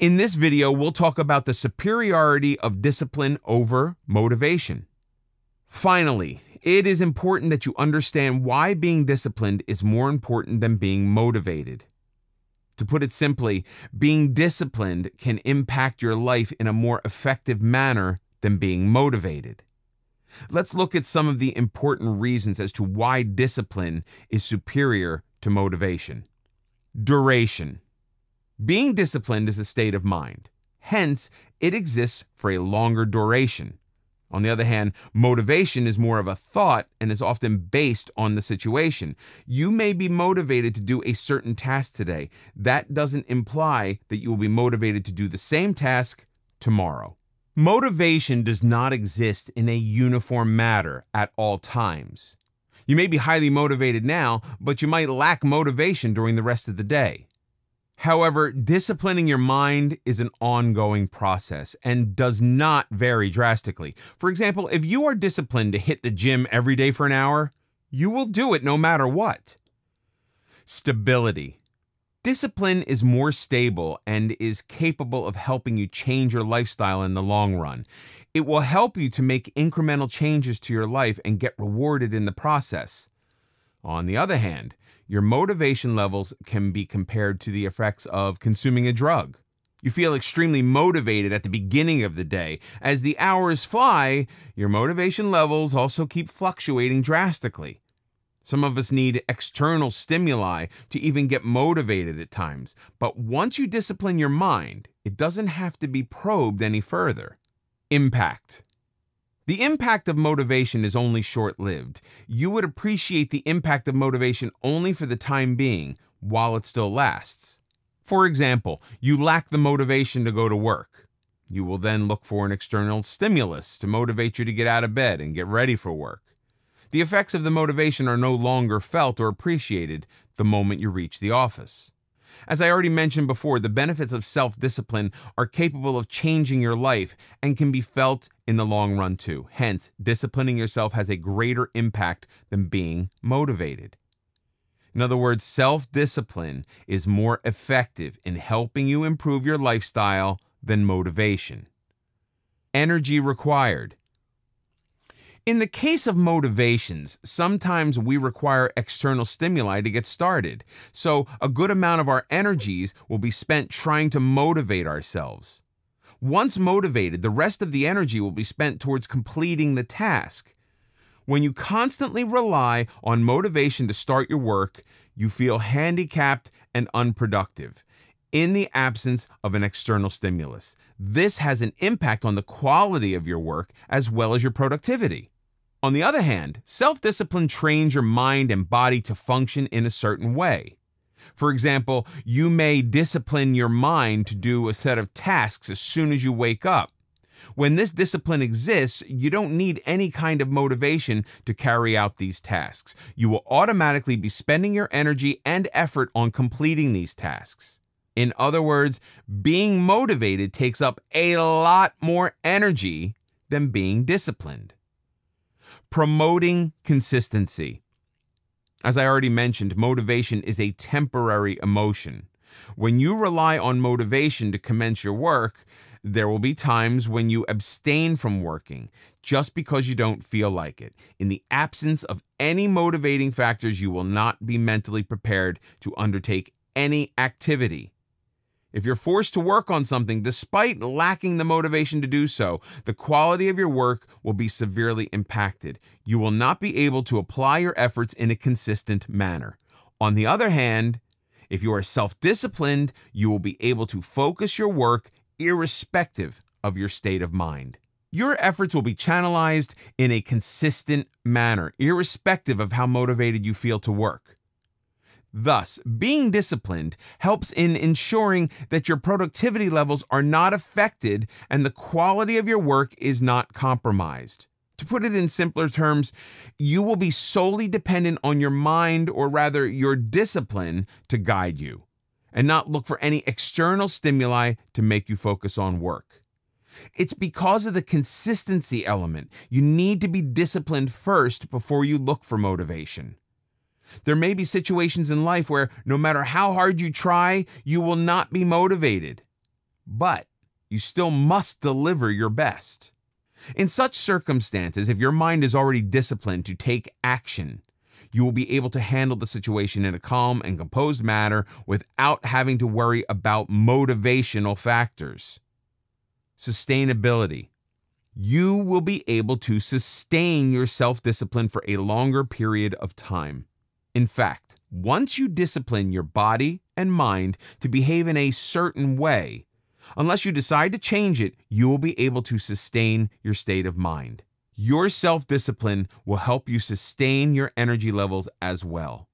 In this video, we'll talk about the superiority of discipline over motivation. Finally, it is important that you understand why being disciplined is more important than being motivated. To put it simply, being disciplined can impact your life in a more effective manner than being motivated. Let's look at some of the important reasons as to why discipline is superior to motivation. Duration. Being disciplined is a state of mind. Hence, it exists for a longer duration. On the other hand, motivation is more of a thought and is often based on the situation. You may be motivated to do a certain task today. That doesn't imply that you will be motivated to do the same task tomorrow. Motivation does not exist in a uniform manner at all times. You may be highly motivated now, but you might lack motivation during the rest of the day. However, disciplining your mind is an ongoing process and does not vary drastically. For example, if you are disciplined to hit the gym every day for an hour, you will do it no matter what. Stability. Discipline is more stable and is capable of helping you change your lifestyle in the long run. It will help you to make incremental changes to your life and get rewarded in the process. On the other hand, your motivation levels can be compared to the effects of consuming a drug. You feel extremely motivated at the beginning of the day. As the hours fly, your motivation levels also keep fluctuating drastically. Some of us need external stimuli to even get motivated at times. But once you discipline your mind, it doesn't have to be probed any further. Impact. The impact of motivation is only short-lived. You would appreciate the impact of motivation only for the time being, while it still lasts. For example, you lack the motivation to go to work. You will then look for an external stimulus to motivate you to get out of bed and get ready for work. The effects of the motivation are no longer felt or appreciated the moment you reach the office. As I already mentioned before, the benefits of self-discipline are capable of changing your life and can be felt in the long run too. Hence, disciplining yourself has a greater impact than being motivated. In other words, self-discipline is more effective in helping you improve your lifestyle than motivation. Energy required. In the case of motivations, sometimes we require external stimuli to get started, so a good amount of our energies will be spent trying to motivate ourselves. Once motivated, the rest of the energy will be spent towards completing the task. When you constantly rely on motivation to start your work, you feel handicapped and unproductive in the absence of an external stimulus. This has an impact on the quality of your work as well as your productivity. On the other hand, self-discipline trains your mind and body to function in a certain way. For example, you may discipline your mind to do a set of tasks as soon as you wake up. When this discipline exists, you don't need any kind of motivation to carry out these tasks. You will automatically be spending your energy and effort on completing these tasks. In other words, being motivated takes up a lot more energy than being disciplined. Promoting consistency. As I already mentioned, motivation is a temporary emotion. When you rely on motivation to commence your work, there will be times when you abstain from working just because you don't feel like it. In the absence of any motivating factors, you will not be mentally prepared to undertake any activity. If you're forced to work on something despite lacking the motivation to do so, the quality of your work will be severely impacted. You will not be able to apply your efforts in a consistent manner. On the other hand, if you are self-disciplined, you will be able to focus your work irrespective of your state of mind. Your efforts will be channelized in a consistent manner, irrespective of how motivated you feel to work. Thus, being disciplined helps in ensuring that your productivity levels are not affected and the quality of your work is not compromised. To put it in simpler terms, you will be solely dependent on your mind, or rather your discipline, to guide you, and not look for any external stimuli to make you focus on work. It's because of the consistency element. You need to be disciplined first before you look for motivation. There may be situations in life where no matter how hard you try, you will not be motivated. but you still must deliver your best. In such circumstances, if your mind is already disciplined to take action, you will be able to handle the situation in a calm and composed manner without having to worry about motivational factors. Sustainability. You will be able to sustain your self-discipline for a longer period of time. In fact, once you discipline your body and mind to behave in a certain way, unless you decide to change it, you will be able to sustain your state of mind. Your self-discipline will help you sustain your energy levels as well,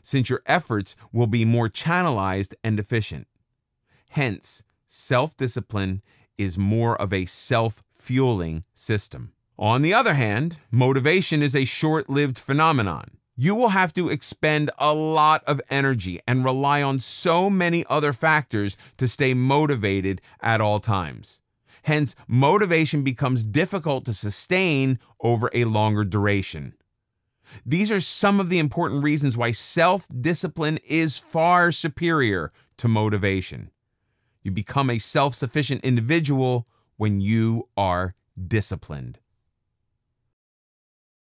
since your efforts will be more channelized and efficient. Hence, self-discipline is more of a self-fueling system. On the other hand, motivation is a short-lived phenomenon. You will have to expend a lot of energy and rely on so many other factors to stay motivated at all times. Hence, motivation becomes difficult to sustain over a longer duration. These are some of the important reasons why self-discipline is far superior to motivation. You become a self-sufficient individual when you are disciplined.